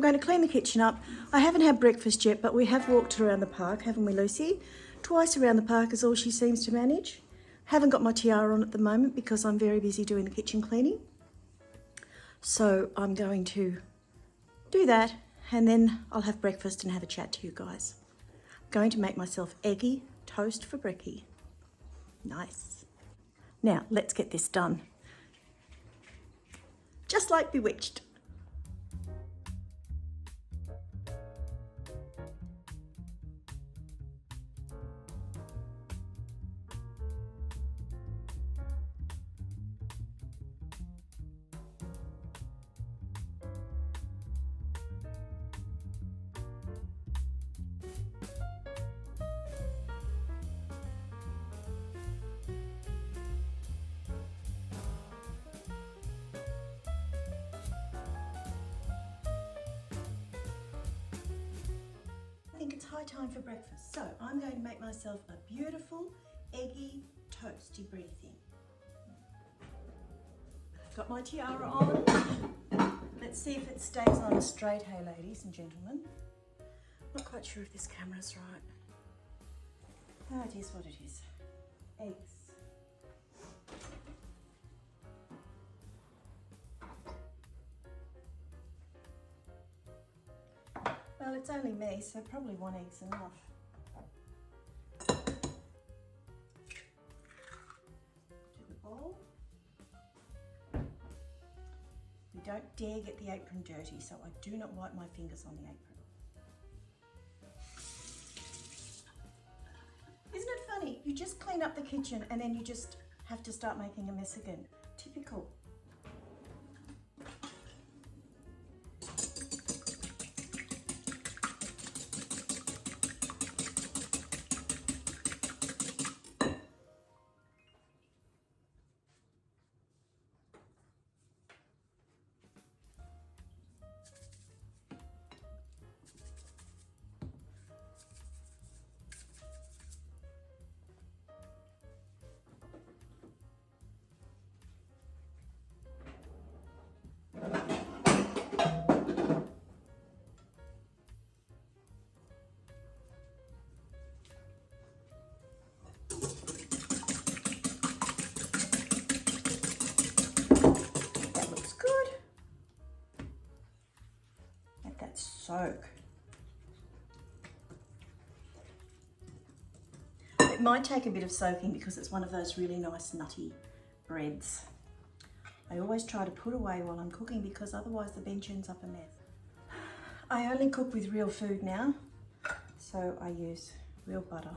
going to clean the kitchen up. I haven't had breakfast yet, but we have walked around the park, haven't we, Lucy? Twice around the park is all she seems to manage. Haven't got my tiara on at the moment because I'm very busy doing the kitchen cleaning. So I'm going to do that and then I'll have breakfast and have a chat to you guys. I'm going to make myself eggy toast for brekkie. Nice. Now let's get this done. Just like Bewitched. I think it's high time for breakfast, so I'm going to make myself a beautiful eggy toasty brie thing. I've got my tiara on. Let's see if it stays on straight, hey ladies and gentlemen. Not quite sure if this camera's right. Oh, it is what it is. Eggs. Well, it's only me, so probably one egg's enough. To the bowl. We don't dare get the apron dirty, so I do not wipe my fingers on the apron. Isn't it funny? You just clean up the kitchen and then you just have to start making a mess again. Typical. Soak. It might take a bit of soaking because it's one of those really nice nutty breads. I always try to put away while I'm cooking because otherwise the bench ends up a mess. I only cook with real food now, so I use real butter.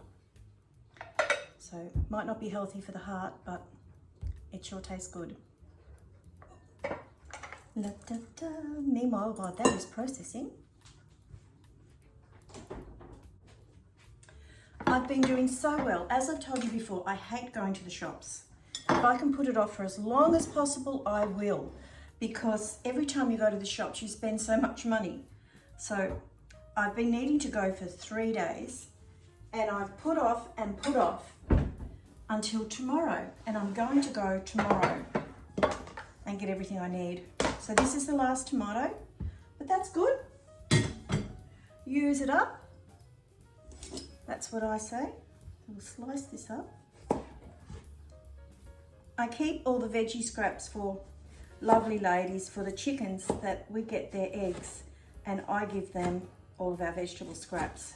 So it might not be healthy for the heart, but it sure tastes good. La, da, da. Meanwhile, while that is processing, I've been doing so well. As I've told you before, I hate going to the shops. If I can put it off for as long as possible, I will. Because every time you go to the shops, you spend so much money. So I've been needing to go for 3 days and I've put off and put off until tomorrow. And I'm going to go tomorrow and get everything I need. So this is the last tomato, but that's good. Use it up. That's what I say. We'll slice this up. I keep all the veggie scraps for lovely ladies, for the chickens that we get their eggs, and I give them all of our vegetable scraps.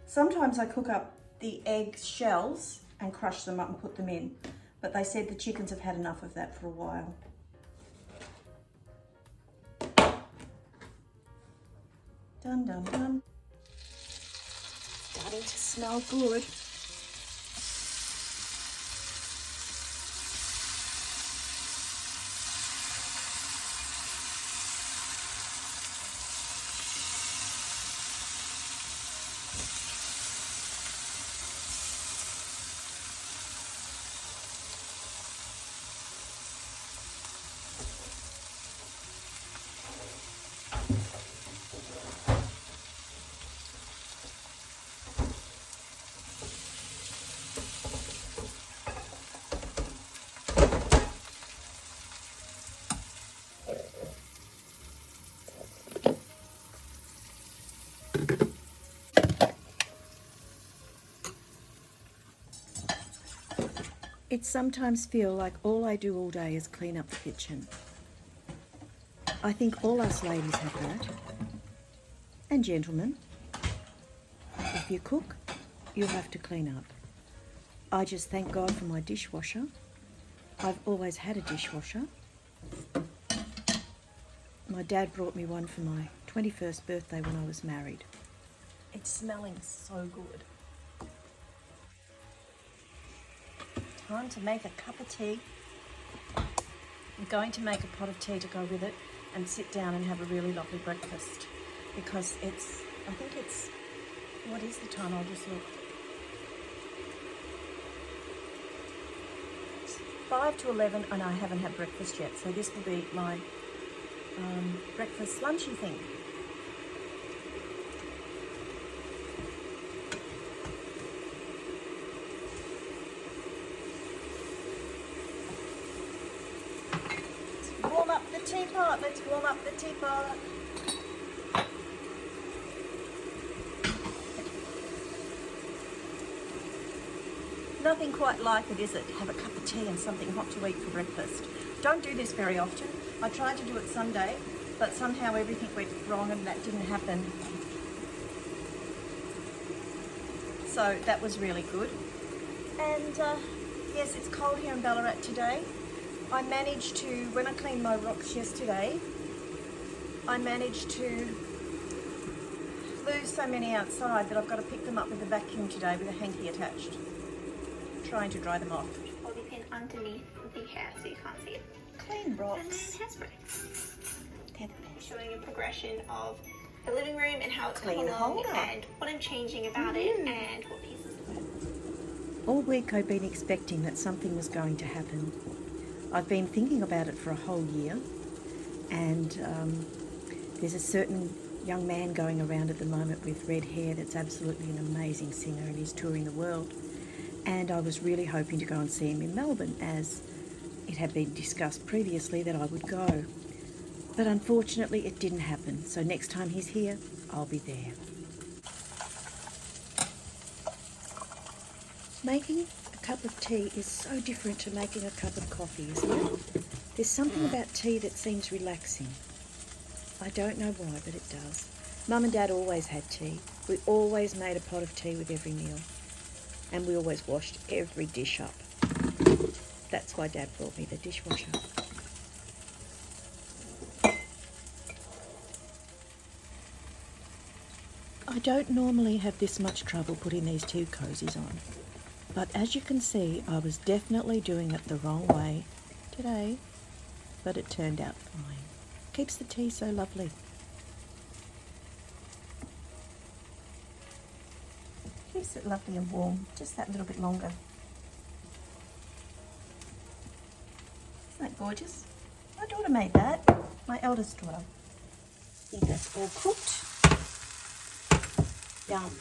Sometimes I cook up the egg shells and crush them up and put them in, but they said the chickens have had enough of that for a while. Done, done, done. Starting to smell good. It sometimes feels like all I do all day is clean up the kitchen. I think all us ladies have that. And gentlemen, if you cook, you'll have to clean up. I just thank God for my dishwasher. I've always had a dishwasher. My dad brought me one for my 21st birthday when I was married. It's smelling so good. Time to make a cup of tea. I'm going to make a pot of tea to go with it and sit down and have a really lovely breakfast because what is the time? I'll just look. It's 5 to 11 and I haven't had breakfast yet, so this will be my breakfast lunchy thing. Warm up the teapot. Let's warm up the teapot. Nothing quite like it, is it? Have a cup of tea and something hot to eat for breakfast. Don't do this very often. I tried to do it Sunday, but somehow everything went wrong and that didn't happen. So that was really good. And yes, it's cold here in Ballarat today. I managed to, when I cleaned my rocks yesterday, I managed to lose so many outside that I've got to pick them up with a vacuum today with a hanky attached. Trying to dry them off. Hold the pin underneath the hair so you can't see it. Clean rocks. And then hairspray. Showing a progression of the living room and how it's Clean come along holder. and what I'm changing about it and what pieces of it. All week I've been expecting that something was going to happen. I've been thinking about it for a whole year, and there's a certain young man going around at the moment with red hair that's absolutely an amazing singer and he's touring the world. And I was really hoping to go and see him in Melbourne, as it had been discussed previously that I would go. But unfortunately it didn't happen, so next time he's here, I'll be there. Making a cup of tea is so different to making a cup of coffee, isn't it? There's something about tea that seems relaxing. I don't know why, but it does. Mum and Dad always had tea. We always made a pot of tea with every meal. And we always washed every dish up. That's why Dad brought me the dishwasher. I don't normally have this much trouble putting these tea cozies on, but as you can see, I was definitely doing it the wrong way today, but it turned out fine. Keeps the tea so lovely. Keeps it lovely and warm, just that little bit longer. Isn't that gorgeous? My daughter made that, my eldest daughter. I think that's all cooked. Yum.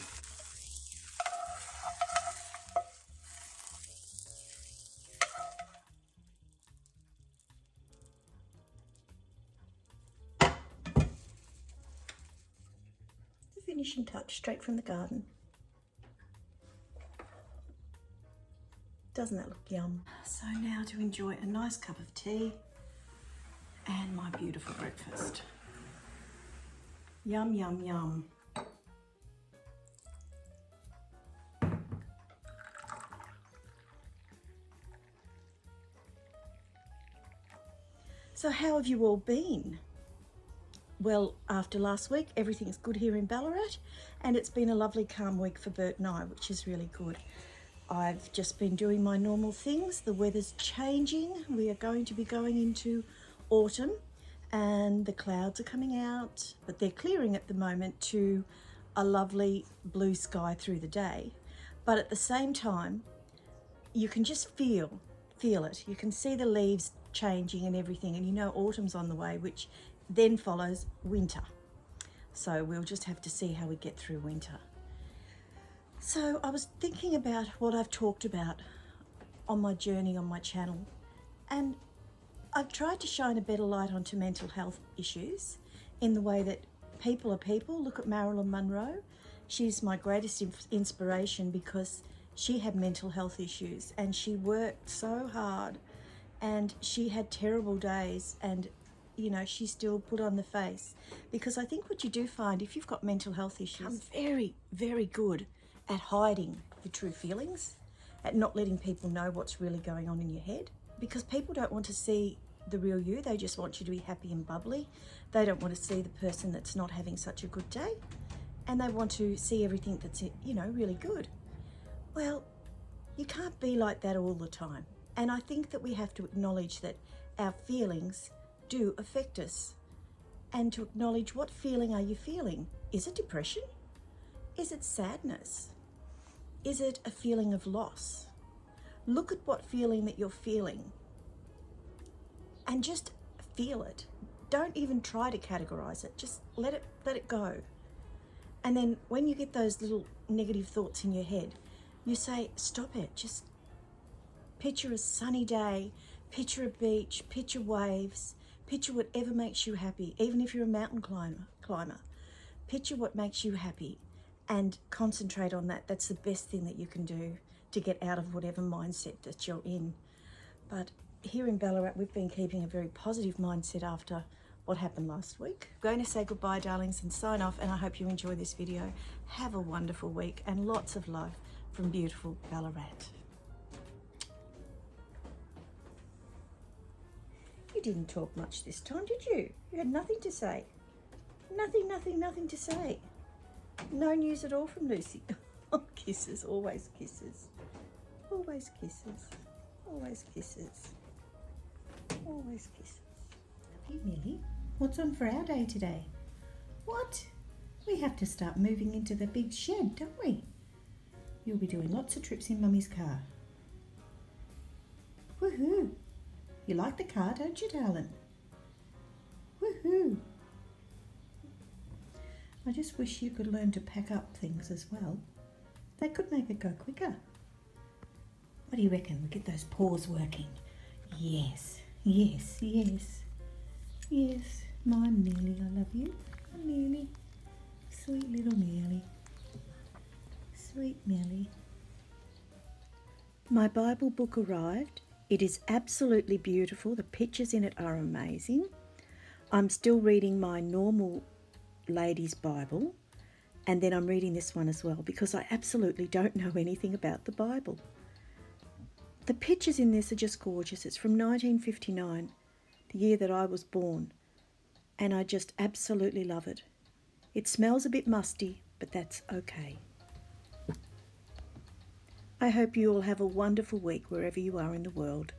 The finishing touch, straight from the garden. Doesn't that look yum? So now to enjoy a nice cup of tea and my beautiful breakfast. Yum, yum, yum. So how have you all been? Well, after last week, everything's good here in Ballarat, and it's been a lovely calm week for Bert and I, which is really good. I've just been doing my normal things. The weather's changing. We are going to be going into autumn and the clouds are coming out, but they're clearing at the moment to a lovely blue sky through the day. But at the same time, you can just feel it. You can see the leaves changing and everything, and you know autumn's on the way, which then follows winter. So we'll just have to see how we get through winter. So I was thinking about what I've talked about on my journey on my channel, and I've tried to shine a better light onto mental health issues in the way that people are people. Look at Marilyn Monroe. She's my greatest inspiration because She had mental health issues and she worked so hard and she had terrible days, and you know, she still put on the face. Because I think what you do find, if you've got mental health issues, I'm very, very good at hiding your true feelings, at not letting people know what's really going on in your head, because people don't want to see the real you. They just want you to be happy and bubbly. They don't want to see the person that's not having such a good day, and they want to see everything that's, you know, really good. Well, you can't be like that all the time. And I think that we have to acknowledge that our feelings do affect us, and to acknowledge, what feeling are you feeling? Is it depression? Is it sadness? Is it a feeling of loss? Look at what feeling that you're feeling and just feel it. Don't even try to categorize it. Just let it go. And then when you get those little negative thoughts in your head, you say, stop it. Just picture a sunny day, picture a beach, picture waves, picture whatever makes you happy. Even if you're a mountain climber, picture what makes you happy and concentrate on that. That's the best thing that you can do to get out of whatever mindset that you're in. But here in Ballarat, we've been keeping a very positive mindset after what happened last week. I'm going to say goodbye, darlings, and sign off, and I hope you enjoy this video. Have a wonderful week and lots of love from beautiful Ballarat. You didn't talk much this time, did you? You had nothing to say. Nothing to say. No news at all from Lucy. Oh, kisses, always kisses. Always kisses. Always kisses. Always kisses. Hey Millie, what's on for our day today? What? We have to start moving into the big shed, don't we? You'll be doing lots of trips in Mummy's car. Woohoo! You like the car, don't you, darling? Woohoo! I just wish you could learn to pack up things as well. They could make it go quicker. What do you reckon? We get those paws working. Yes, yes, yes. Yes, my Millie, I love you. Millie. Sweet little Millie. Sweet Millie. My Bible book arrived. It is absolutely beautiful. The pictures in it are amazing. I'm still reading my normal ladies' Bible, and then I'm reading this one as well because I absolutely don't know anything about the Bible. The pictures in this are just gorgeous. It's from 1959, the year that I was born, and I just absolutely love it. It smells a bit musty, but that's okay. I hope you all have a wonderful week wherever you are in the world.